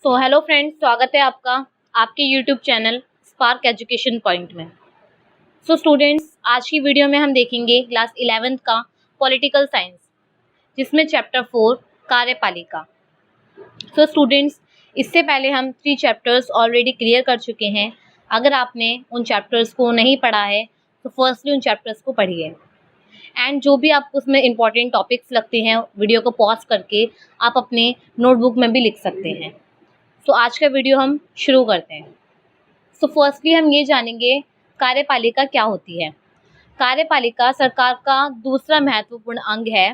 Hello friends, स्वागत है आपका आपके YouTube channel spark education point में। स्टूडेंट्स, आज की वीडियो में हम देखेंगे क्लास 11th का पॉलिटिकल साइंस, जिसमें चैप्टर 4 कार्यपालिका। स्टूडेंट्स, इससे पहले हम 3 चैप्टर्स ऑलरेडी क्लियर कर चुके हैं। अगर आपने उन चैप्टर्स को नहीं पढ़ा है तो फर्स्टली उन चैप्टर्स को पढ़िए, एंड जो भी आपको उसमें इंपॉर्टेंट टॉपिक्स लगते हैं वीडियो को पॉज करके आप अपने नोटबुक में भी लिख सकते हैं। आज का वीडियो हम शुरू करते हैं। फर्स्टली हम ये जानेंगे कार्यपालिका क्या होती है। कार्यपालिका सरकार का दूसरा महत्वपूर्ण अंग है।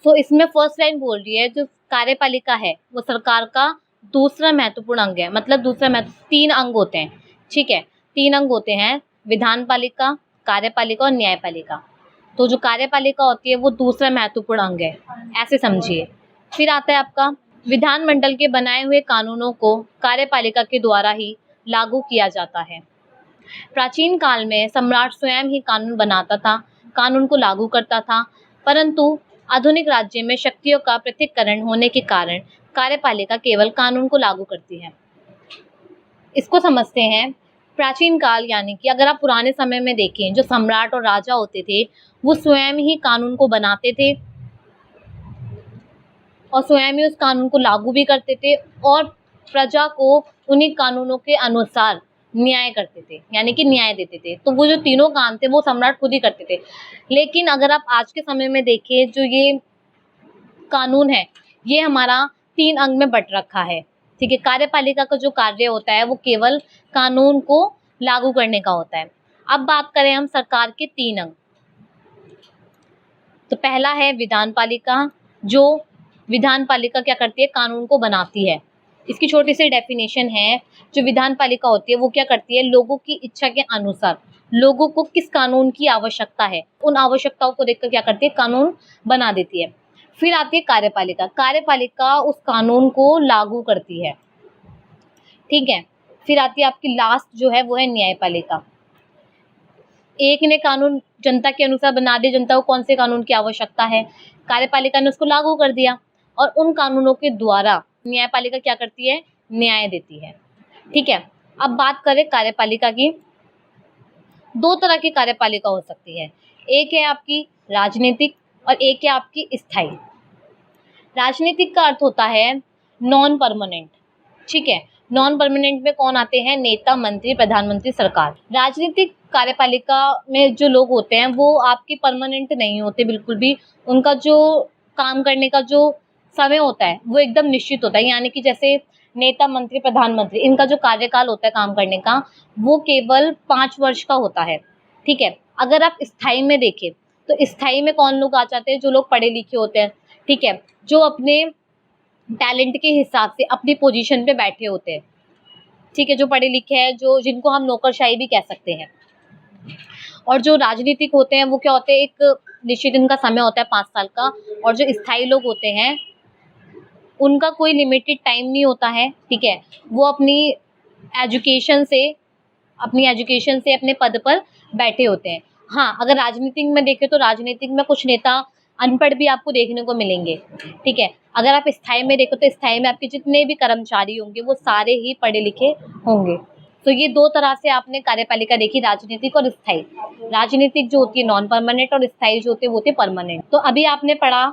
इसमें फर्स्ट लाइन बोल रही है जो कार्यपालिका है वो सरकार का दूसरा महत्वपूर्ण अंग है। मतलब दूसरा महत्व 3 अंग होते हैं, ठीक है। 3 अंग होते हैं, विधानपालिका, कार्यपालिका और न्यायपालिका। तो जो कार्यपालिका होती है वो दूसरा महत्वपूर्ण अंग है, ऐसे समझिए। फिर आता है आपका विधानमंडल के बनाए हुए कानूनों को कार्यपालिका के द्वारा ही लागू किया जाता है। प्राचीन काल में सम्राट स्वयं ही कानून बनाता था, कानून को लागू करता था, परंतु आधुनिक राज्य में शक्तियों का पृथक्करण होने के कारण कार्यपालिका केवल कानून को लागू करती है। इसको समझते हैं। प्राचीन काल यानी कि अगर आप पुराने समय में देखें, जो सम्राट और राजा होते थे वो स्वयं ही कानून को बनाते थे और स्वयं ही उस कानून को लागू भी करते थे और प्रजा को उन्हीं कानूनों के अनुसार न्याय करते थे, यानी कि न्याय देते थे। तो वो जो तीनों काम थे वो सम्राट खुद ही करते थे। लेकिन अगर आप आज के समय में देखें, जो ये कानून है ये हमारा 3 अंग में बट रखा है, ठीक है। कार्यपालिका का जो कार्य होता है वो केवल कानून को लागू करने का होता है। अब बात करें हम सरकार के 3 अंग, तो पहला है विधानपालिका। जो विधानपालिका क्या करती है, कानून को बनाती है। इसकी छोटी सी डेफिनेशन है, जो विधानपालिका होती है वो क्या करती है, लोगों की इच्छा के अनुसार लोगों को किस कानून की आवश्यकता है उन आवश्यकताओं को देखकर क्या करती है, कानून बना देती है। फिर आती है कार्यपालिका। कार्यपालिका उस कानून को लागू करती है, ठीक है। फिर आती है आपकी लास्ट जो है वो है न्यायपालिका। एक ने कानून जनता के अनुसार बना दिया, जनता को कौन से कानून की आवश्यकता है, कार्यपालिका ने उसको लागू कर दिया और उन कानूनों के द्वारा न्यायपालिका क्या करती है, न्याय देती है, ठीक है। अब बात करें कार्यपालिका की, 2 तरह की कार्यपालिका हो सकती है। एक है आपकी राजनीतिक और एक है आपकी स्थायी। राजनीतिक का अर्थ होता है नॉन परमानेंट, ठीक है। नॉन परमानेंट में कौन आते हैं, नेता, मंत्री, प्रधानमंत्री, सरकार। राजनीतिक कार्यपालिका में जो लोग होते हैं वो आपके परमानेंट नहीं होते बिल्कुल भी। उनका जो काम करने का जो समय होता है वो एकदम निश्चित होता है, यानी कि जैसे नेता, मंत्री, प्रधानमंत्री, इनका जो कार्यकाल होता है काम करने का वो केवल 5 वर्ष का होता है, ठीक है। अगर आप स्थायी में देखें तो स्थायी में कौन लोग आ जाते हैं, जो लोग पढ़े लिखे होते हैं, ठीक है, जो अपने टैलेंट के हिसाब से अपनी पोजीशन पे बैठे होते हैं, ठीक है, जो पढ़े लिखे हैं, जो जिनको हम नौकरशाही भी कह सकते हैं। और जो राजनीतिक होते हैं वो क्या होते हैं, एक निश्चित इनका समय होता है 5 साल का। और जो स्थायी लोग होते हैं उनका कोई लिमिटेड टाइम नहीं होता है, ठीक है। वो अपनी एजुकेशन से अपने पद पर बैठे होते हैं। हाँ, अगर राजनीतिक में देखें तो राजनीतिक में कुछ नेता अनपढ़ भी आपको देखने को मिलेंगे, ठीक है। अगर आप स्थायी में देखो तो स्थायी में आपके जितने भी कर्मचारी होंगे वो सारे ही पढ़े लिखे होंगे। तो ये 2 तरह से आपने कार्यपालिका देखी, राजनीतिक और स्थायी। राजनीतिक जो होती है नॉन परमानेंट और स्थायी जो होती है वो होती है परमानेंट। तो अभी आपने पढ़ा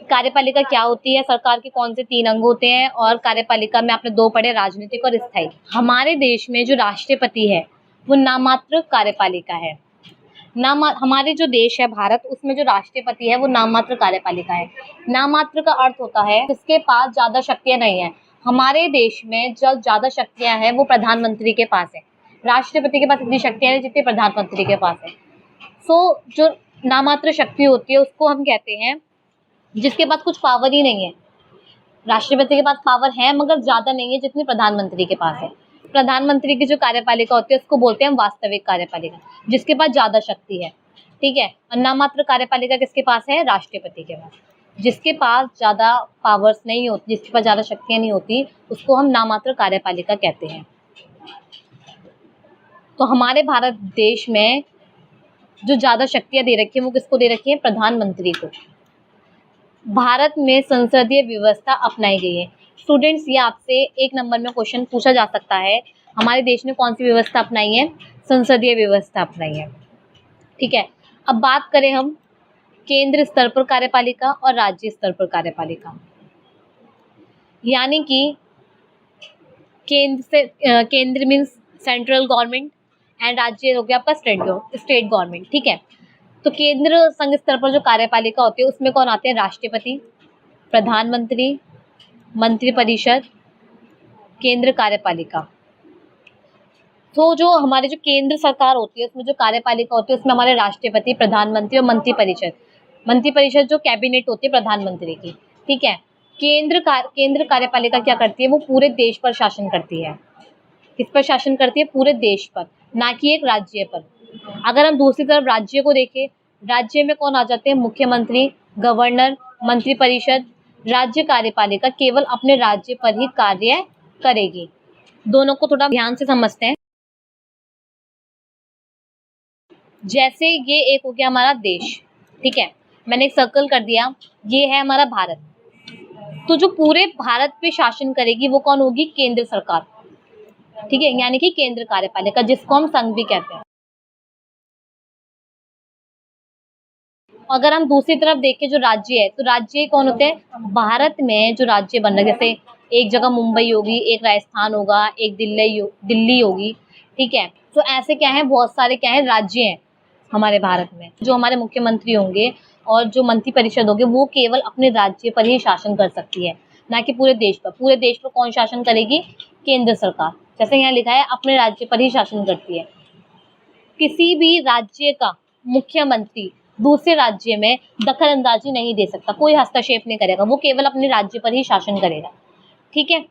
कार्यपालिका क्या होती है, सरकार के कौन से 3 अंग होते हैं, और कार्यपालिका में आपने 2 पढ़े, राजनीतिक और स्थायी। हमारे देश में जो राष्ट्रपति है वो नाममात्र कार्यपालिका है। हमारे जो देश है भारत, उसमें जो राष्ट्रपति है वो नाममात्र कार्यपालिका है। नाममात्र का अर्थ होता है जिसके पास ज्यादा शक्तियां नहीं है। हमारे देश में जो ज्यादा शक्तियां हैं वो प्रधानमंत्री के पास है। राष्ट्रपति के पास इतनी शक्तियां नहीं जितनी प्रधानमंत्री के पास है। जो नाममात्र शक्ति होती है उसको हम कहते हैं जिसके पास कुछ पावर ही नहीं है। राष्ट्रपति के पास पावर है मगर ज्यादा नहीं है जितनी प्रधानमंत्री के पास है। प्रधानमंत्री की जो कार्यपालिका होती है उसको बोलते हैं वास्तविक कार्यपालिका, जिसके पास ज्यादा शक्ति है, ठीक है। और नाममात्र कार्यपालिका किसके पास है, राष्ट्रपति के पास। जिसके पास ज्यादा पावर्स नहीं होती, जिसके पास ज्यादा शक्तियां नहीं होती, उसको हम नाममात्र कार्यपालिका कहते हैं। तो हमारे भारत देश में जो ज्यादा शक्तियां दे रखी है वो किसको दे रखी है, प्रधानमंत्री को। भारत में संसदीय व्यवस्था अपनाई गई है। स्टूडेंट्स, ये आपसे 1 नंबर में क्वेश्चन पूछा जा सकता है, हमारे देश ने कौन सी व्यवस्था अपनाई है? संसदीय व्यवस्था अपनाई है। ठीक है, अब बात करें हम केंद्र स्तर पर कार्यपालिका और राज्य स्तर पर कार्यपालिका, यानी कि केंद्र मीन्स सेंट्रल गवर्नमेंट एंड राज्य हो गया आपका स्टेट गवर्नमेंट। ठीक है, तो केंद्र संघ स्तर पर जो कार्यपालिका होती है उसमें कौन आते हैं? राष्ट्रपति, प्रधानमंत्री, मंत्रिपरिषद, केंद्र कार्यपालिका। तो जो हमारे जो केंद्र सरकार होती है उसमें जो कार्यपालिका होती है उसमें हमारे राष्ट्रपति, प्रधानमंत्री और मंत्रिपरिषद जो कैबिनेट होती है प्रधानमंत्री की। ठीक है, केंद्र कार्यपालिका क्या करती है? वो पूरे देश पर शासन करती है। किस पर शासन करती है? पूरे देश पर, ना कि एक राज्य पर। अगर हम दूसरी तरफ राज्य को देखें, राज्य में कौन आ जाते हैं? मुख्यमंत्री, गवर्नर, मंत्रिपरिषद। राज्य कार्यपालिका केवल अपने राज्य पर ही कार्य करेगी। दोनों को थोड़ा ध्यान से समझते हैं। जैसे ये एक हो गया हमारा देश, ठीक है, मैंने एक सर्कल कर दिया, ये है हमारा भारत। तो जो पूरे भारत पे शासन करेगी वो कौन होगी? केंद्र सरकार। ठीक है, यानी कि केंद्र कार्यपालिका, जिसको हम संघ भी कहते हैं। अगर हम दूसरी तरफ देखें जो राज्य है, तो राज्य कौन होते हैं? भारत में जो राज्य बन रहे, जैसे एक जगह मुंबई होगी, एक राजस्थान होगा, एक दिल्ली होगी। ठीक है, तो ऐसे क्या है, बहुत सारे क्या है राज्य हैं हमारे भारत में। जो हमारे मुख्यमंत्री होंगे और जो मंत्रिपरिषद होगी वो केवल अपने राज्य पर ही शासन कर सकती है, ना कि पूरे देश पर। पूरे देश पर कौन शासन करेगी? केंद्र सरकार। जैसे यहाँ लिखा है अपने राज्य पर ही शासन करती है। किसी भी राज्य का मुख्यमंत्री दूसरे राज्य में दखल अंदाजी नहीं दे सकता, कोई हस्तक्षेप नहीं करेगा, वो केवल अपने राज्य पर ही शासन करेगा। ठीक है,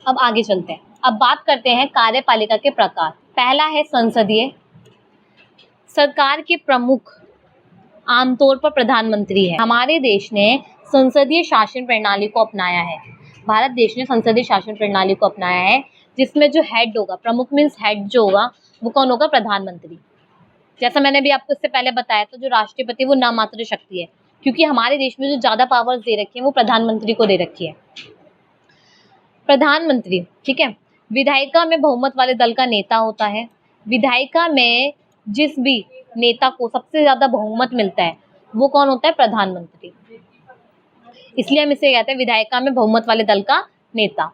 अब आगे चलते हैं। अब बात करते हैं कार्यपालिका के प्रकार। पहला है संसदीय। सरकार के प्रमुख आमतौर पर प्रधानमंत्री है। हमारे देश ने संसदीय शासन प्रणाली को अपनाया है। भारत देश ने संसदीय शासन प्रणाली को अपनाया है, जिसमें जो हेड होगा, प्रमुख मीन्स हेड जो होगा, वो कौन होगा? प्रधानमंत्री। जैसा मैंने भी आपको इससे पहले बताया था, जो राष्ट्रपति वो नामात्र शक्ति है, क्योंकि हमारे देश में जो ज्यादा पावर्स दे रखी है वो प्रधानमंत्री को दे रखी है। प्रधानमंत्री, ठीक है, विधायिका में बहुमत वाले दल का नेता होता है। विधायिका में जिस भी नेता को सबसे ज्यादा बहुमत मिलता है वो कौन होता है? प्रधानमंत्री। इसलिए हम इसे कहते हैं विधायिका में बहुमत वाले दल का नेता।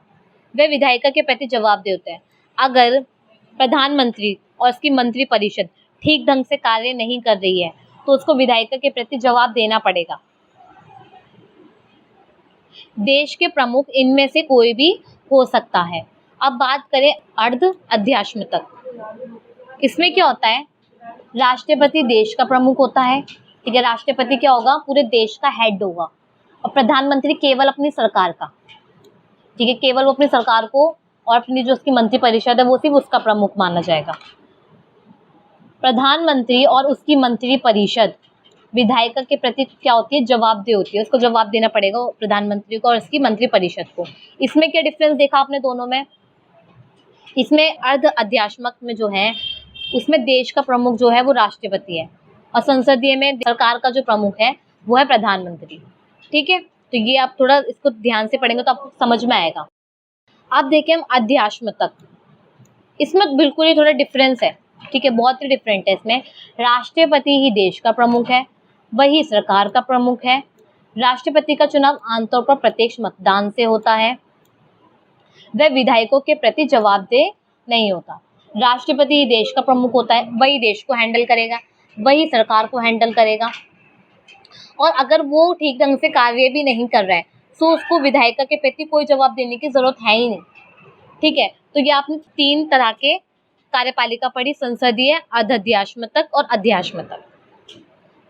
वह विधायिका के प्रति जवाबदेह होता है। अगर प्रधानमंत्री और उसकी मंत्रिपरिषद ठीक ढंग से कार्य नहीं कर रही है तो उसको विधायिका के प्रति जवाब देना पड़ेगा। देश के प्रमुख इनमें से कोई भी हो सकता है। अब बात करें अर्ध अध्यात्म तक। इसमें क्या होता है? राष्ट्रपति देश का प्रमुख होता है। ठीक है, राष्ट्रपति क्या होगा? पूरे देश का हेड होगा। और प्रधानमंत्री केवल अपनी सरकार का, ठीक है, केवल वो अपनी सरकार को और अपनी जो उसकी मंत्रिपरिषद है वो सिर्फ उसका प्रमुख माना जाएगा। प्रधानमंत्री और उसकी मंत्रिपरिषद विधायिका के प्रति क्या होती है? जवाबदेह होती है। उसको जवाब देना पड़ेगा प्रधानमंत्री को और उसकी मंत्रिपरिषद को। इसमें क्या डिफरेंस देखा आपने दोनों में? इसमें अर्ध अध्यात्मक में जो है उसमें देश का प्रमुख जो है वो राष्ट्रपति है और संसदीय में सरकार का जो प्रमुख है वो है प्रधानमंत्री। ठीक है, तो ये आप थोड़ा इसको ध्यान से पढ़ेंगे तो आपको समझ में आएगा। अब देखें हम अध्यात्म तक। इसमें बिल्कुल ही थोड़ा डिफरेंस है। ठीक है, बहुत ही डिफरेंट है। इसमें राष्ट्रपति ही देश का प्रमुख है, वही सरकार का प्रमुख है। राष्ट्रपति का चुनाव आमतौर पर प्रत्यक्ष मतदान से होता है। वह विधायकों के प्रति जवाबदेह नहीं होता। राष्ट्रपति ही देश का प्रमुख होता है, वही देश को हैंडल करेगा, वही सरकार को हैंडल करेगा। और अगर वो ठीक ढंग से कार्य भी नहीं कर रहा है तो उसको विधायिका के प्रति कोई जवाब देने की जरूरत है ही नहीं। ठीक है, तो ये आपने 3 तरह के कार्यपालिका पढ़ी, संसदीय, अर्धअध्यात्मक और अध्यात्मक।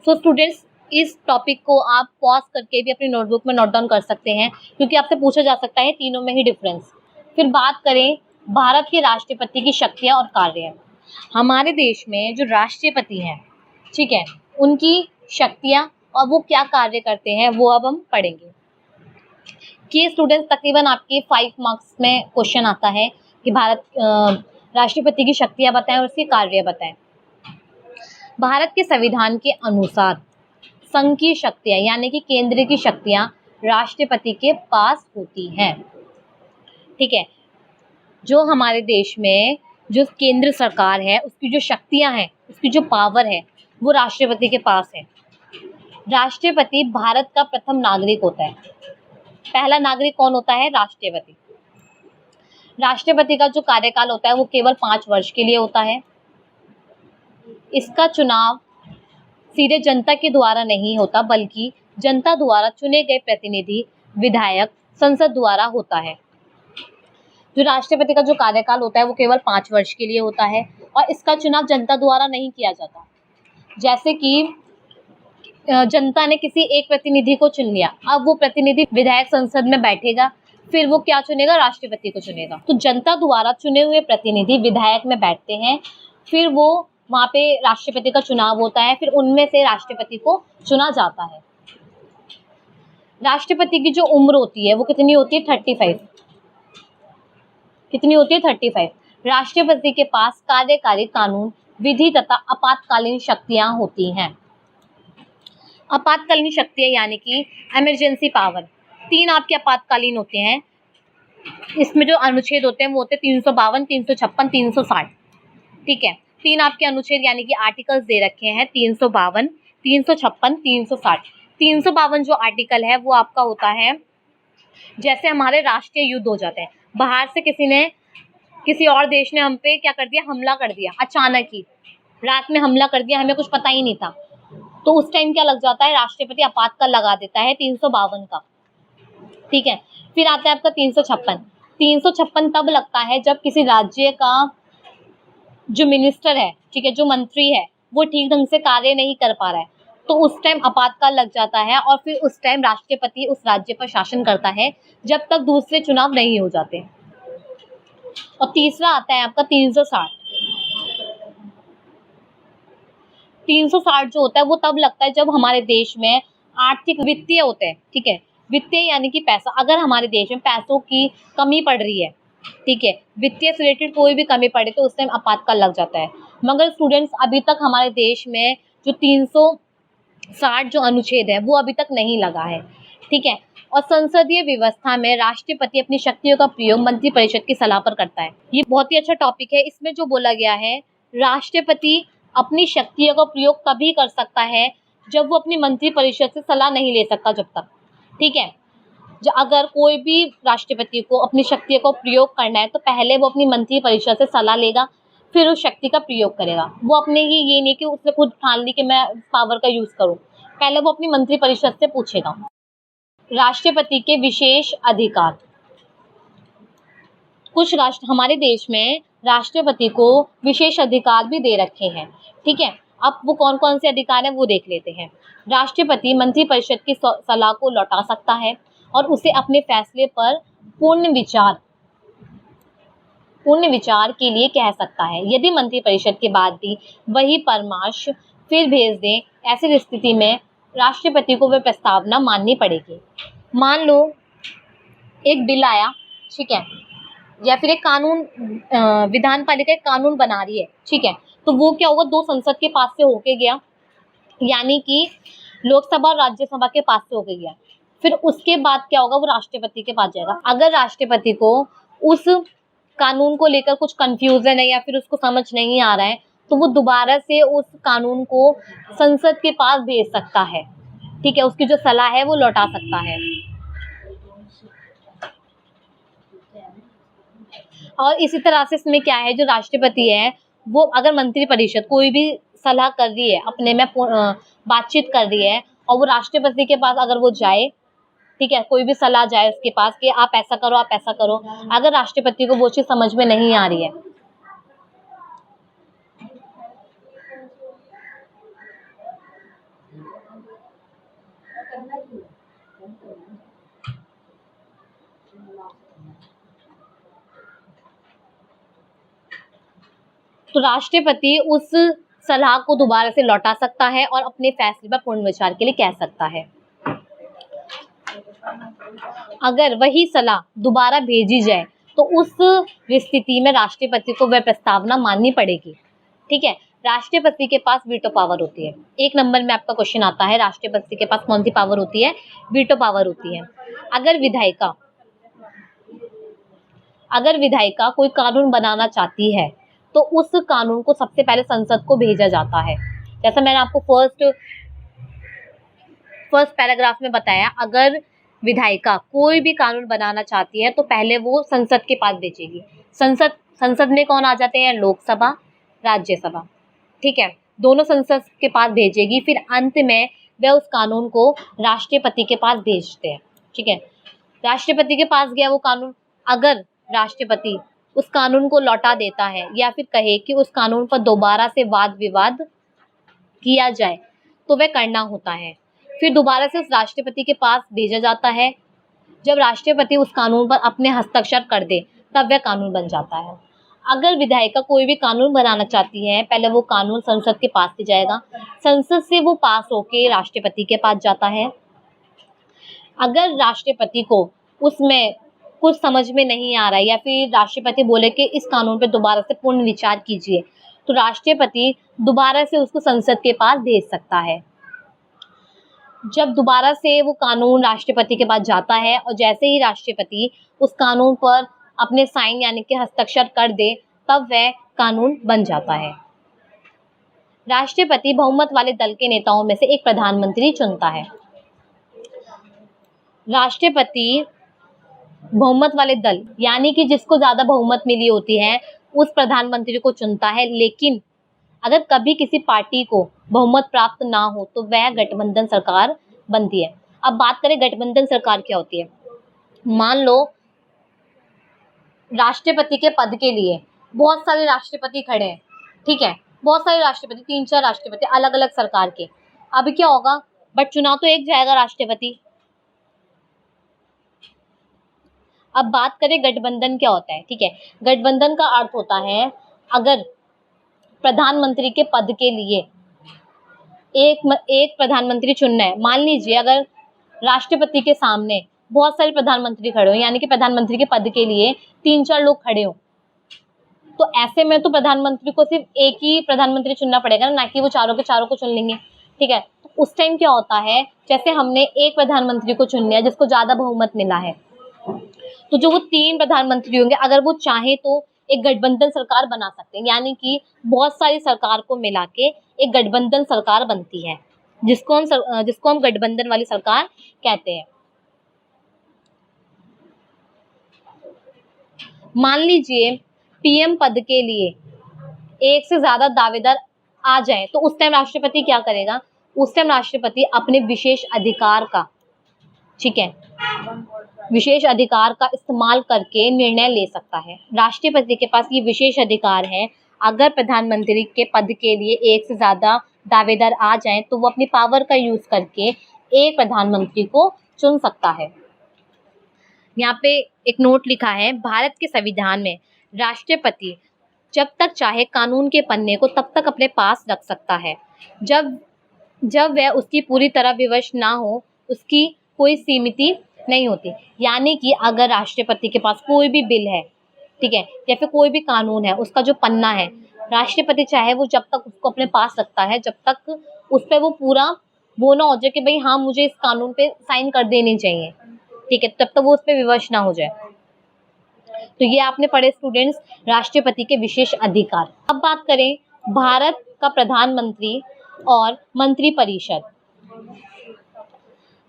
सो स्टूडेंट्स, इस टॉपिक को आप पॉज करके भी अपनी नोटबुक में नोट डाउन कर सकते हैं, क्योंकि आपसे पूछा जा सकता है तीनों में ही डिफरेंस। फिर बात करें भारत के राष्ट्रपति की शक्तियाँ और कार्य। हमारे देश में जो राष्ट्रपति हैं, ठीक है, उनकी शक्तियाँ और वो क्या कार्य करते हैं वो अब हम पढ़ेंगे। कि स्टूडेंट्स तकरीबन आपके 5 मार्क्स में क्वेश्चन आता है कि भारत राष्ट्रपति की शक्तियाँ बताएं और उसके कार्य बताएं। भारत के संविधान के अनुसार संघ की शक्तियाँ यानी कि केंद्र की शक्तियाँ राष्ट्रपति के पास होती हैं। ठीक है। जो हमारे देश में जो केंद्र सरकार है उसकी जो शक्तियां हैं, उसकी जो पावर है वो राष्ट्रपति के पास है। राष्ट्रपति भारत का प्रथम नागरिक होता है। पहला नागरिक कौन होता है? राष्ट्रपति। राष्ट्रपति का जो कार्यकाल होता है वो केवल 5 वर्ष के लिए होता है। इसका चुनाव सीधे जनता के द्वारा नहीं होता, बल्कि जनता द्वारा चुने गए प्रतिनिधि, विधायक, संसद द्वारा होता है। जो राष्ट्रपति का जो कार्यकाल होता है वो केवल 5 वर्ष के लिए होता है और इसका चुनाव जनता द्वारा नहीं किया जाता। जैसे कि जनता ने किसी एक प्रतिनिधि को चुन लिया, अब वो प्रतिनिधि विधायक संसद में बैठेगा, फिर वो क्या चुनेगा? राष्ट्रपति को चुनेगा। तो जनता द्वारा चुने हुए प्रतिनिधि विधायक में बैठते हैं, फिर वो वहाँ पे राष्ट्रपति का चुनाव होता है, फिर उनमें से राष्ट्रपति को चुना जाता है। राष्ट्रपति की जो उम्र होती है वो कितनी होती है? 35। कितनी होती है? 35। राष्ट्रपति के पास कार्यकारी, कानून, विधि तथा आपातकालीन शक्तियां होती हैं। आपातकालीन शक्तियां यानी कि इमरजेंसी पावर। 3 आपके आपातकालीन होते हैं। इसमें जो अनुच्छेद होते हैं वो होते हैं 352, 356, 360। ठीक है। 3 आपके अनुच्छेद यानी कि आर्टिकल्स दे रखे हैं, 352, 356, 360। 352 जो आर्टिकल है वो आपका होता है जैसे हमारे राष्ट्रीय युद्ध हो जाते हैं, बाहर से किसी और देश ने हम पे क्या कर दिया? हमला कर दिया, अचानक ही रात में हमला कर दिया, हमें कुछ पता ही नहीं था, तो उस टाइम क्या लग जाता है? राष्ट्रपति आपातकाल लगा देता है 352 का। ठीक है। फिर आता है आपका 356। 356 तब लगता है जब किसी राज्य का जो मिनिस्टर है, ठीक है, जो मंत्री है, वो ठीक ढंग से कार्य नहीं कर पा रहा है, तो उस टाइम आपातकाल लग जाता है और फिर उस टाइम राष्ट्रपति उस राज्य पर शासन करता है जब तक दूसरे चुनाव नहीं हो जाते। और तीसरा आता है आपका 360। 360 जो होता है वो तब लगता है जब हमारे देश में आर्थिक वित्तीय होते हैं। ठीक है। वित्तीय यानी कि पैसा, अगर हमारे देश में पैसों की कमी पड़ रही है, ठीक है, वित्तीय से रिलेटेड कोई भी कमी पड़े तो उस टाइम आपातकाल लग जाता है। मगर स्टूडेंट्स अभी तक हमारे देश में जो 360 जो अनुच्छेद है वो अभी तक नहीं लगा है। ठीक है। और संसदीय व्यवस्था में राष्ट्रपति अपनी शक्तियों का प्रयोग मंत्रिपरिषद की सलाह पर करता है। ये बहुत ही अच्छा टॉपिक है। इसमें जो बोला गया है, राष्ट्रपति अपनी शक्तियों का प्रयोग तभी कर सकता है जब वो अपनी मंत्रिपरिषद से सलाह नहीं ले सकता जब तक। ठीक है। अगर कोई भी राष्ट्रपति को अपनी शक्तियों का प्रयोग करना है तो पहले वो अपनी मंत्रिपरिषद से सलाह लेगा, फिर उस शक्ति का प्रयोग करेगा। वो अपने ही ये नहीं कि उसने खुद ठान ली कि मैं पावर का यूज करूं, पहले वो अपनी मंत्रिपरिषद से पूछेगा। राष्ट्रपति के विशेष अधिकार। कुछ राष्ट्र हमारे देश में राष्ट्रपति को विशेष अधिकार भी दे रखे हैं। ठीक है। अब वो कौन कौन से अधिकार हैं वो देख लेते हैं। राष्ट्रपति मंत्रिपरिषद की सलाह को लौटा सकता है और उसे अपने फैसले पर पूर्ण विचार के लिए कह सकता है। यदि मंत्रिपरिषद के बाद भी वही परामर्श फिर भेज दें, ऐसी स्थिति में राष्ट्रपति को वह प्रस्तावना माननी पड़ेगी। मान लो एक बिल आया, ठीक है, या फिर एक कानून, विधान पालिका एक कानून बना रही है, ठीक है, तो वो क्या होगा? 2 संसद के पास से होके गया, यानी कि लोकसभा और राज्यसभा के पास से होके गया। फिर उसके बाद क्या होगा? वो राष्ट्रपति के पास जाएगा। अगर राष्ट्रपति को उस कानून को लेकर कुछ कंफ्यूजन है या फिर उसको समझ नहीं आ रहा है तो वो दोबारा से उस कानून को संसद के पास भेज सकता है। ठीक है। उसकी जो सलाह है वो लौटा सकता है। और इसी तरह से इसमें क्या है, जो राष्ट्रपति है वो अगर मंत्रिपरिषद कोई भी सलाह कर रही है, अपने में बातचीत कर रही है और वो राष्ट्रपति के पास अगर वो जाए, ठीक है, कोई भी सलाह जाए उसके पास कि आप ऐसा करो, आप ऐसा करो, अगर राष्ट्रपति को वो चीज समझ में नहीं आ रही है तो राष्ट्रपति उस सलाह को दोबारा से लौटा सकता है और अपने फैसले पर पूर्ण विचार के लिए कह सकता है। अगर वही सलाह दोबारा भेजी जाए तो उस स्थिति में राष्ट्रपति को वह प्रस्तावना माननी पड़ेगी। ठीक है। राष्ट्रपति के पास वीटो पावर होती है। 1 नंबर में आपका क्वेश्चन आता है, राष्ट्रपति के पास कौन सी पावर होती है? वीटो पावर होती है। अगर विधायिका अगर विधायिका कोई कानून बनाना चाहती है तो उस कानून को सबसे पहले संसद को भेजा जाता है। जैसा मैंने आपको फर्स्ट पैराग्राफ में बताया, अगर विधायिका कोई भी कानून बनाना चाहती है तो पहले वो संसद के पास भेजेगी। संसद में कौन आ जाते हैं? लोकसभा, राज्यसभा, ठीक है, दोनों संसद के पास भेजेगी। फिर अंत में वह उस कानून को राष्ट्रपति के पास भेजते हैं, ठीक है। राष्ट्रपति के पास गया वो कानून, अगर राष्ट्रपति उस कानून को लौटा देता है या फिर कहे कि उस कानून पर दोबारा से वाद विवाद किया जाए तो वह करना होता है। फिर दोबारा से उस राष्ट्रपति के पास भेजा जाता है। जब राष्ट्रपति उस कानून पर अपने हस्ताक्षर कर दे तब वह कानून बन जाता है। अगर विधायिका कोई भी कानून बनाना चाहती है, पहले वो कानून संसद के पास से जाएगा, संसद से वो पास होके राष्ट्रपति के पास जाता है। अगर राष्ट्रपति को उसमें कुछ समझ में नहीं आ रहा है या फिर राष्ट्रपति बोले कि इस कानून पर दोबारा से पुनः विचार कीजिए, तो राष्ट्रपति दोबारा से उसको संसद के पास भेज सकता है। जब दोबारा से वो कानून राष्ट्रपति के पास जाता है और जैसे ही राष्ट्रपति उस कानून पर अपने साइन यानी कि हस्ताक्षर कर दे तब वह कानून बन जाता है। राष्ट्रपति बहुमत वाले दल के नेताओं में से एक प्रधानमंत्री चुनता है। राष्ट्रपति बहुमत वाले दल यानी कि जिसको ज्यादा बहुमत मिली होती है उस प्रधानमंत्री को चुनता है, लेकिन अगर कभी किसी पार्टी को बहुमत प्राप्त ना हो तो वह गठबंधन सरकार बनती है। अब बात करें गठबंधन सरकार क्या होती है। मान लो राष्ट्रपति के पद के लिए बहुत सारे राष्ट्रपति खड़े हैं, ठीक है, बहुत सारे राष्ट्रपति, 3-4 राष्ट्रपति अलग अलग सरकार के। अब क्या होगा, बट चुनाव तो एक जाएगा राष्ट्रपति। अब बात करें गठबंधन क्या होता है, ठीक है। गठबंधन का अर्थ होता है अगर प्रधानमंत्री के पद के लिए एक प्रधानमंत्री चुनना है। मान लीजिए अगर राष्ट्रपति के सामने बहुत सारे प्रधानमंत्री खड़े हो, यानी कि प्रधानमंत्री के पद के लिए 3-4 लोग खड़े हो, तो ऐसे में तो प्रधानमंत्री को सिर्फ एक ही प्रधानमंत्री चुनना पड़ेगा ना कि वो चारों के चारों को चुन लेंगे, ठीक है। तो उस टाइम क्या होता है, जैसे हमने एक प्रधानमंत्री को चुन लिया जिसको ज्यादा बहुमत मिला है, तो जो वो 3 प्रधानमंत्री होंगे अगर वो चाहे तो एक गठबंधन सरकार बना सकते हैं, यानी कि बहुत सारी सरकार को मिला के एक गठबंधन सरकार बनती है, जिसको हम गठबंधन वाली सरकार कहते हैं। मान लीजिए पीएम पद के लिए एक से ज्यादा दावेदार आ जाए तो उस टाइम राष्ट्रपति क्या करेगा, उस टाइम राष्ट्रपति अपने विशेष अधिकार का, ठीक है, विशेष अधिकार का इस्तेमाल करके निर्णय ले सकता है। राष्ट्रपति के पास ये विशेष अधिकार है, अगर प्रधानमंत्री के पद के लिए एक से ज्यादा दावेदार आ जाएं तो वो अपनी पावर का यूज करके एक प्रधानमंत्री को चुन सकता है। यहाँ पे एक नोट लिखा है, भारत के संविधान में राष्ट्रपति जब तक चाहे कानून के पन्ने को तब तक अपने पास रख सकता है, जब वह उसकी पूरी तरह विवश ना हो उसकी कोई सीमिति नहीं होती। यानी कि अगर राष्ट्रपति के पास कोई भी बिल है, ठीक है, या फिर कोई भी कानून है, उसका जो पन्ना है, राष्ट्रपति चाहे वो जब तक उसको अपने पास रखता है जब तक उस पर वो पूरा वो ना हो जाए कि भाई हाँ मुझे इस कानून पे साइन कर देनी चाहिए, ठीक है, तब तक वो उस पर विवश ना हो जाए। तो ये आपने पढ़े स्टूडेंट्स, राष्ट्रपति के विशेष अधिकार। अब बात करें भारत का प्रधानमंत्री और मंत्रिपरिषद।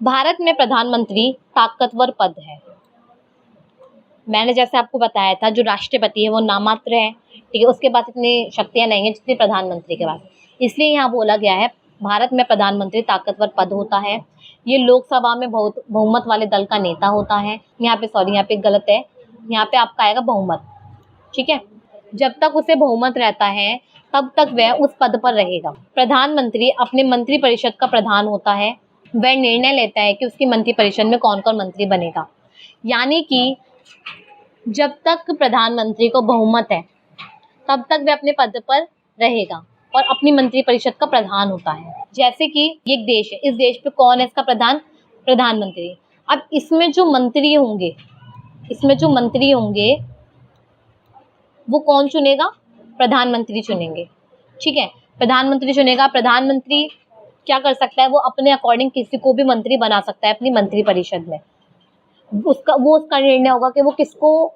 भारत में प्रधानमंत्री ताकतवर पद है। मैंने जैसे आपको बताया था जो राष्ट्रपति है वो नामात्र है, ठीक है, उसके पास इतनी शक्तियां नहीं है जितनी प्रधानमंत्री के पास। इसलिए यहाँ बोला गया है भारत में प्रधानमंत्री ताकतवर पद होता है। ये लोकसभा में बहुमत वाले दल का नेता होता है। यहाँ पे गलत है, यहाँ पे आपका आएगा बहुमत, ठीक है। जब तक उसे बहुमत रहता है तब तक वह उस पद पर रहेगा। प्रधानमंत्री अपने मंत्रिपरिषद का प्रधान होता है। वह निर्णय लेता है कि उसकी मंत्रिपरिषद में कौन कौन मंत्री बनेगा। यानी कि जब तक प्रधानमंत्री को बहुमत है तब तक वह अपने पद पर रहेगा और अपनी मंत्रिपरिषद का प्रधान होता है। जैसे कि ये एक देश है, इस देश पे कौन है इसका प्रधान? प्रधानमंत्री। अब इसमें जो मंत्री होंगे वो कौन चुनेगा? प्रधानमंत्री चुनेंगे, ठीक है, प्रधानमंत्री चुनेगा। प्रधानमंत्री क्या कर सकता है, वो अपने अकॉर्डिंग किसी को भी मंत्री बना सकता है अपनी मंत्रिपरिषद में। उसका निर्णय होगा कि वो किसको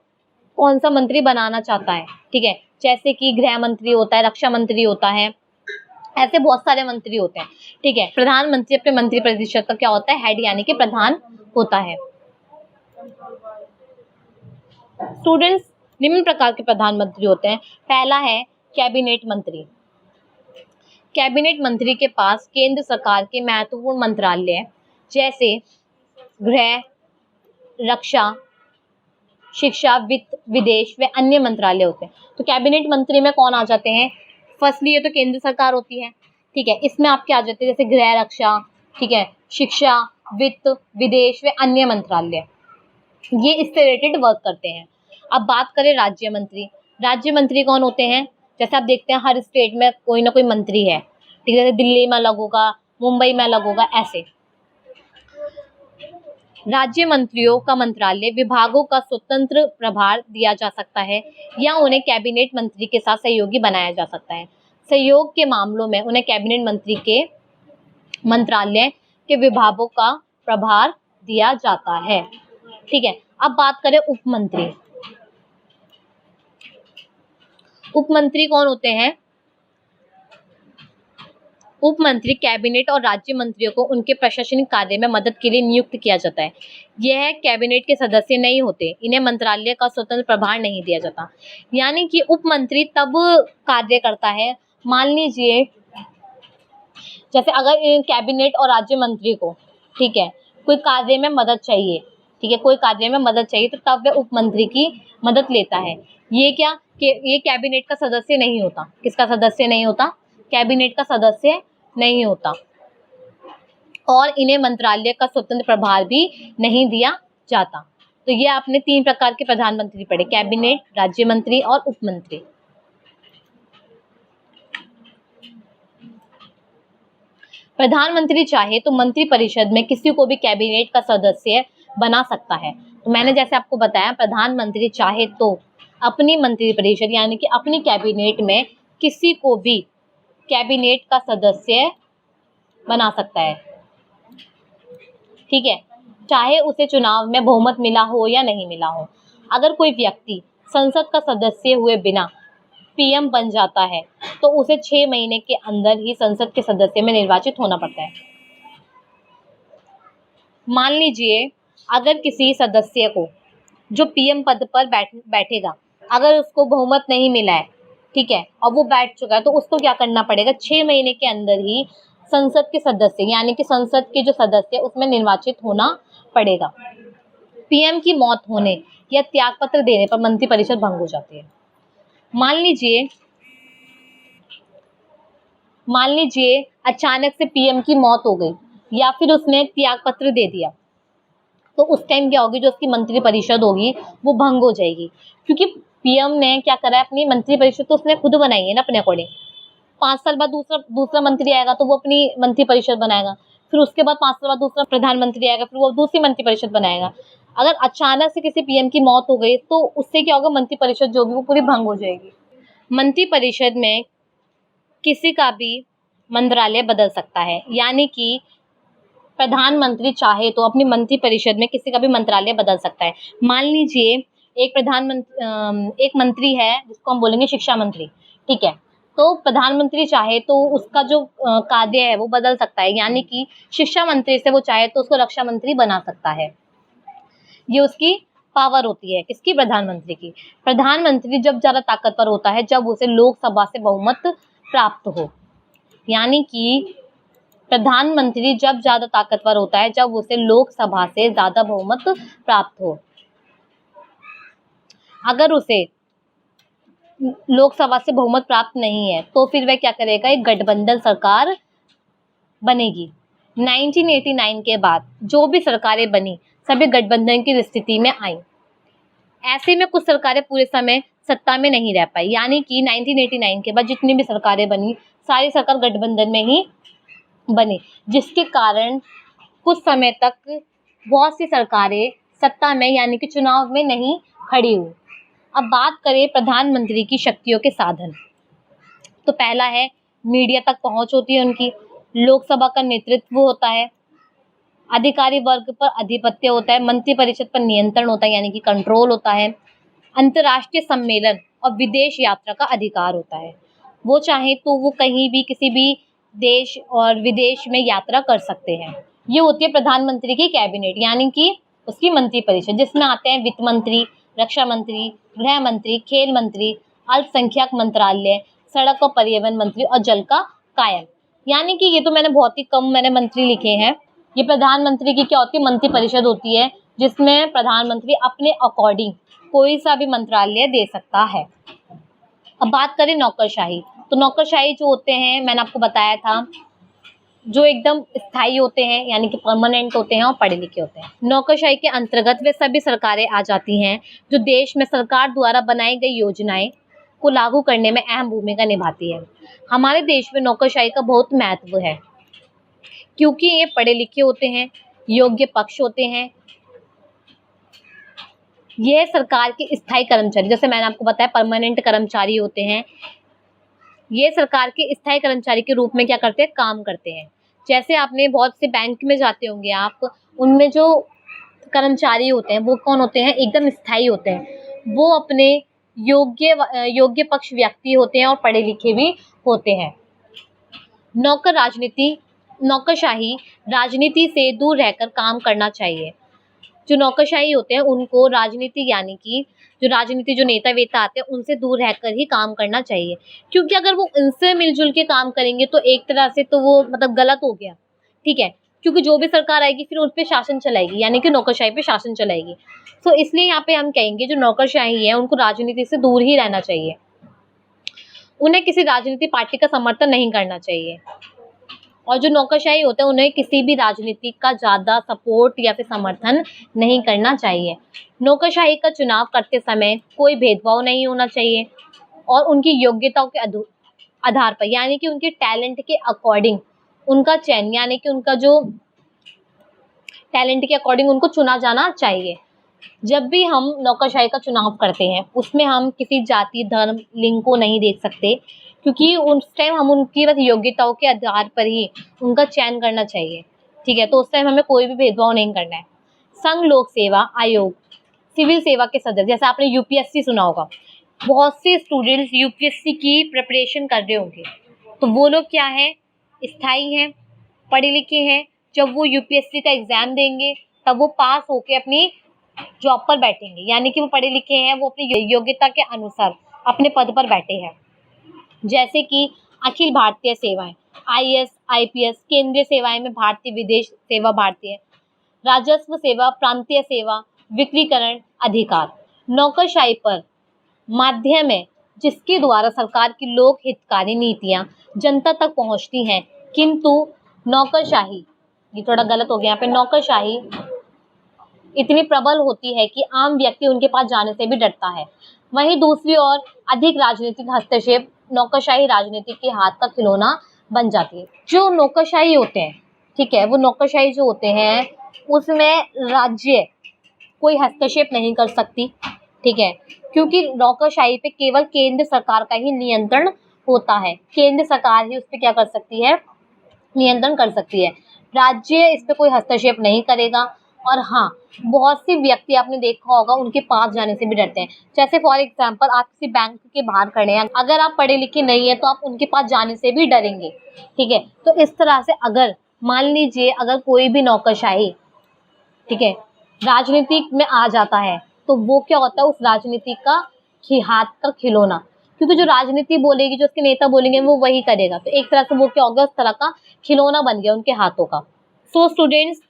कौन सा मंत्री बनाना चाहता है, ठीक है। जैसे कि गृह मंत्री होता है, रक्षा मंत्री होता है, ऐसे बहुत सारे मंत्री होते हैं, ठीक है। प्रधानमंत्री अपने मंत्री परिषद का क्या होता है, हेड यानी कि प्रधान होता है। स्टूडेंट्स, निम्न प्रकार के प्रधानमंत्री होते हैं। पहला है कैबिनेट मंत्री। कैबिनेट मंत्री के पास केंद्र सरकार के महत्वपूर्ण मंत्रालय जैसे गृह, रक्षा, शिक्षा, वित्त, विदेश व अन्य मंत्रालय होते हैं। तो कैबिनेट मंत्री में कौन आ जाते हैं, फर्स्टली ये तो केंद्र सरकार होती है, ठीक है। इसमें आपके आ जाते हैं जैसे गृह, रक्षा, ठीक है, शिक्षा, वित्त, विदेश व अन्य मंत्रालय, ये इससे रिलेटेड वर्क करते हैं। अब बात करें राज्य मंत्री। राज्य मंत्री कौन होते हैं, जैसे आप देखते हैं हर स्टेट में कोई ना कोई मंत्री है, ठीक है। जैसे दिल्ली में अलग होगा, मुंबई में अलग होगा, ऐसे। राज्य मंत्रियों का मंत्रालय विभागों का स्वतंत्र प्रभार दिया जा सकता है या उन्हें कैबिनेट मंत्री के साथ सहयोगी बनाया जा सकता है। सहयोग के मामलों में उन्हें कैबिनेट मंत्री के मंत्रालय के विभागों का प्रभार दिया जाता है, ठीक है। अब बात करें उप मंत्री। उप मंत्री कौन होते हैं, उप मंत्री कैबिनेट और राज्य मंत्रियों को उनके प्रशासनिक कार्य में मदद के लिए नियुक्त किया जाता है। यह कैबिनेट के सदस्य नहीं होते, इन्हें मंत्रालय का स्वतंत्र प्रभार नहीं दिया जाता। यानी कि उप मंत्री तब कार्य करता है, मान लीजिए जैसे अगर कैबिनेट और राज्य मंत्री को, ठीक है, कोई कार्य में मदद चाहिए, ठीक है, कोई कार्य में मदद चाहिए, तो तब वह उप मंत्री की मदद लेता है। ये क्या कि ये कैबिनेट का सदस्य नहीं होता। किसका सदस्य नहीं होता, कैबिनेट का सदस्य नहीं होता, और इन्हें मंत्रालय का स्वतंत्र प्रभार भी नहीं दिया जाता। तो ये आपने 3 प्रकार के प्रधानमंत्री पढ़े, कैबिनेट, राज्य मंत्री और उप मंत्री। प्रधानमंत्री चाहे तो मंत्री परिषद में किसी को भी कैबिनेट का सदस्य बना सकता है। तो मैंने जैसे आपको बताया, प्रधानमंत्री चाहे तो अपनी मंत्री परिषद यानी कि अपनी कैबिनेट में किसी को भी कैबिनेट का सदस्य बना सकता है, ठीक है, चाहे उसे चुनाव में बहुमत मिला हो या नहीं मिला हो। अगर कोई व्यक्ति संसद का सदस्य हुए बिना पीएम बन जाता है तो उसे 6 महीने के अंदर ही संसद के सदस्य में निर्वाचित होना पड़ता है। मान लीजिए अगर किसी सदस्य को जो पीएम पद पर बैठेगा, अगर उसको बहुमत नहीं मिला है, ठीक है, और वो बैठ चुका है, तो उसको क्या करना पड़ेगा, 6 महीने के अंदर ही संसद के सदस्य यानी कि संसद के जो सदस्य उसमें निर्वाचित होना पड़ेगा। पीएम की मौत होने या त्यागपत्र देने पर मंत्रिपरिषद भंग हो जाती है। मान लीजिए अचानक से पीएम की मौत हो गई या फिर उसने त्यागपत्र दे दिया, तो उस टाइम क्या होगी, जो उसकी मंत्रिपरिषद होगी वो भंग हो जाएगी, क्योंकि पीएम ने क्या करा है, अपनी मंत्रिपरिषद तो उसने खुद बनाई है ना अपने अकॉर्डिंग। 5 साल बाद दूसरा मंत्री आएगा तो वो अपनी मंत्रिपरिषद बनाएगा, फिर उसके बाद 5 साल बाद दूसरा प्रधानमंत्री आएगा, फिर वो दूसरी मंत्रिपरिषद बनाएगा। अगर अचानक से किसी पीएम की मौत हो गई तो उससे क्या होगा, मंत्रिपरिषद जो भी वो पूरी भंग हो जाएगी। मंत्रिपरिषद में किसी का भी मंत्रालय बदल सकता है, यानी कि प्रधानमंत्री चाहे तो अपनी मंत्रिपरिषद में किसी का भी मंत्रालय बदल सकता है। मान लीजिए एक मंत्री है जिसको हम बोलेंगे शिक्षा मंत्री, ठीक है, तो प्रधानमंत्री चाहे तो उसका जो कार्य है वो बदल सकता है, यानी कि शिक्षा मंत्री से वो चाहे तो उसको रक्षा मंत्री बना सकता है। ये उसकी पावर होती है, किसकी, प्रधानमंत्री की। प्रधानमंत्री जब ज़्यादा ताकतवर होता है जब उसे लोकसभा से बहुमत प्राप्त हो, यानी कि प्रधानमंत्री जब ज़्यादा ताकतवर होता है जब उसे लोकसभा से ज़्यादा बहुमत प्राप्त हो। अगर उसे लोकसभा से बहुमत प्राप्त नहीं है तो फिर वह क्या करेगा, एक गठबंधन सरकार बनेगी। 1989 के बाद जो भी सरकारें बनी सभी गठबंधन की स्थिति में आई। ऐसे में कुछ सरकारें पूरे समय सत्ता में नहीं रह पाई, यानी कि 1989 के बाद जितनी भी सरकारें बनी सारी सरकार गठबंधन में ही बनी, जिसके कारण कुछ समय तक बहुत सी सरकारें सत्ता में यानी कि चुनाव में नहीं खड़ी हुई। अब बात करें प्रधानमंत्री की शक्तियों के साधन, तो पहला है मीडिया तक पहुंच होती है उनकी, लोकसभा का नेतृत्व होता है, अधिकारी वर्ग पर आधिपत्य होता है, मंत्रिपरिषद पर नियंत्रण होता है यानी कि कंट्रोल होता है, अंतर्राष्ट्रीय सम्मेलन और विदेश यात्रा का अधिकार होता है। वो चाहे तो वो कहीं भी किसी भी देश और विदेश में यात्रा कर सकते हैं। ये होती है प्रधानमंत्री की कैबिनेट, यानी कि उसकी मंत्रिपरिषद, जिसमें आते हैं वित्त मंत्री, रक्षा मंत्री, गृह मंत्री, खेल मंत्री, अल्पसंख्यक मंत्रालय, सड़क और परिवहन मंत्री और जल का कायम। यानी कि ये तो मैंने बहुत ही कम मंत्री लिखे हैं। ये प्रधानमंत्री की क्या होती है, मंत्रिपरिषद होती है, जिसमें प्रधानमंत्री अपने अकॉर्डिंग कोई सा भी मंत्रालय दे सकता है। अब बात करें नौकरशाही, तो नौकरशाही जो होते हैं, मैंने आपको बताया था, जो एकदम स्थायी होते हैं यानी कि परमानेंट होते हैं और पढ़े लिखे होते हैं। नौकरशाही के अंतर्गत वे सभी सरकारें आ जाती हैं जो देश में सरकार द्वारा बनाई गई योजनाएं को लागू करने में अहम भूमिका निभाती है। हमारे देश में नौकरशाही का बहुत महत्व है, क्योंकि ये पढ़े लिखे होते हैं, योग्य पक्ष होते हैं। यह सरकार के स्थायी कर्मचारी, जैसे मैंने आपको बताया परमानेंट कर्मचारी होते हैं, ये सरकार के स्थायी कर्मचारी के रूप में क्या करते हैं, काम करते हैं। जैसे आपने बहुत से बैंक में जाते होंगे आप, उनमें जो कर्मचारी होते हैं वो कौन होते हैं, एकदम स्थायी होते हैं। वो अपने योग्य पक्ष व्यक्ति होते हैं और पढ़े लिखे भी होते हैं। नौकरशाही राजनीति से दूर रहकर काम करना चाहिए। जो नौकरशाही होते हैं उनको राजनीति, यानी कि जो नेता वेता आते हैं उनसे दूर रहकर ही काम करना चाहिए, क्योंकि अगर वो इनसे मिलजुल के काम करेंगे तो एक तरह से तो वो गलत हो गया, ठीक है, क्योंकि जो भी सरकार आएगी फिर उस पर शासन चलाएगी, यानी कि नौकरशाही पे शासन चलाएगी। तो इसलिए यहाँ पे हम कहेंगे जो नौकरशाही है उनको राजनीति से दूर ही रहना चाहिए। उन्हें किसी राजनीतिक पार्टी का समर्थन नहीं करना चाहिए, और जो नौकरशाही होते हैं उन्हें किसी भी राजनीति का ज़्यादा सपोर्ट या फिर समर्थन नहीं करना चाहिए। नौकरशाही का चुनाव करते समय कोई भेदभाव नहीं होना चाहिए और उनकी योग्यताओं के आधार पर, यानी कि उनके टैलेंट के अकॉर्डिंग उनका चयन, यानी कि उनका जो टैलेंट के अकॉर्डिंग उनको चुना जाना चाहिए। जब भी हम नौकरशाही का चुनाव करते हैं उसमें हम किसी जाति, धर्म, लिंग को नहीं देख सकते, क्योंकि उस टाइम हम उनकी बस योग्यताओं के आधार पर ही उनका चयन करना चाहिए, ठीक है। तो उस टाइम हमें कोई भी भेदभाव नहीं करना है। संघ लोक सेवा आयोग सिविल सेवा के सदस्य, जैसे आपने यूपीएससी सुना होगा, बहुत से स्टूडेंट्स यूपीएससी की प्रिपरेशन कर रहे होंगे, तो वो लोग क्या है, स्थायी हैं, पढ़े लिखे हैं। जब वो यूपीएससी का एग्ज़ाम देंगे तब वो पास होके अपनी जॉब पर बैठेंगे, यानी कि वो पढ़े लिखे हैं, वो अपनी योग्यता के अनुसार अपने पद पर बैठे हैं। जैसे कि अखिल भारतीय सेवाएं, आईएएस, आईपीएस, केंद्रीय सेवाएं में भारतीय, विदेश सेवा भारतीय, राजस्व सेवा, प्रांतीय सेवा, विकेंद्रीकरण अधिकार। नौकरशाही पर माध्यम है जिसके द्वारा सरकार की लोक हितकारी नीतियां जनता तक पहुंचती हैं, किंतु नौकरशाही, ये थोड़ा गलत हो गया यहाँ पे, नौकरशाही इतनी प्रबल होती है कि आम व्यक्ति उनके पास जाने से भी डरता है। वहीं दूसरी ओर अधिक राजनीतिक हस्तक्षेप नौकरशाही राजनीति के हाथ का खिलौना बन जाती है। जो नौकरशाही होते हैं, ठीक है, वो नौकरशाही जो होते हैं उसमें राज्य कोई हस्तक्षेप नहीं कर सकती, ठीक है, क्योंकि नौकरशाही पे केवल केंद्र सरकार का ही नियंत्रण होता है। केंद्र सरकार ही उस पर क्या कर सकती है, नियंत्रण कर सकती है। राज्य इस पर कोई हस्तक्षेप नहीं करेगा। और हाँ, बहुत से व्यक्ति आपने देखा होगा उनके पास जाने से भी डरते हैं। जैसे फॉर एग्जांपल आप किसी बैंक के बाहर खड़े हैं, अगर आप पढ़े लिखे नहीं है तो आप उनके पास जाने से भी डरेंगे, ठीक है। तो इस तरह से अगर मान लीजिए अगर कोई भी नौकरशाही, ठीक है, राजनीति में आ जाता है तो वो क्या होता है, उस राजनीति का हाथ का खिलौना, क्योंकि जो राजनीति बोलेगी, जो उसके नेता बोलेंगे वो वही करेगा। तो एक तरह से वो क्या हो गया, उस तरह का खिलौना बन गया उनके हाथों का। सो स्टूडेंट्स,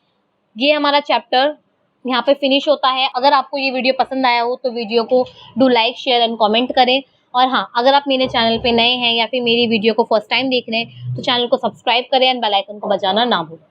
ये हमारा चैप्टर यहाँ पे फिनिश होता है। अगर आपको ये वीडियो पसंद आया हो तो वीडियो को do like, share and comment करें। और हाँ, अगर आप मेरे चैनल पे नए हैं या फिर मेरी वीडियो को फर्स्ट टाइम देख रहे हैं तो चैनल को सब्सक्राइब करें एंड बेल आइकन को बजाना ना भूलें।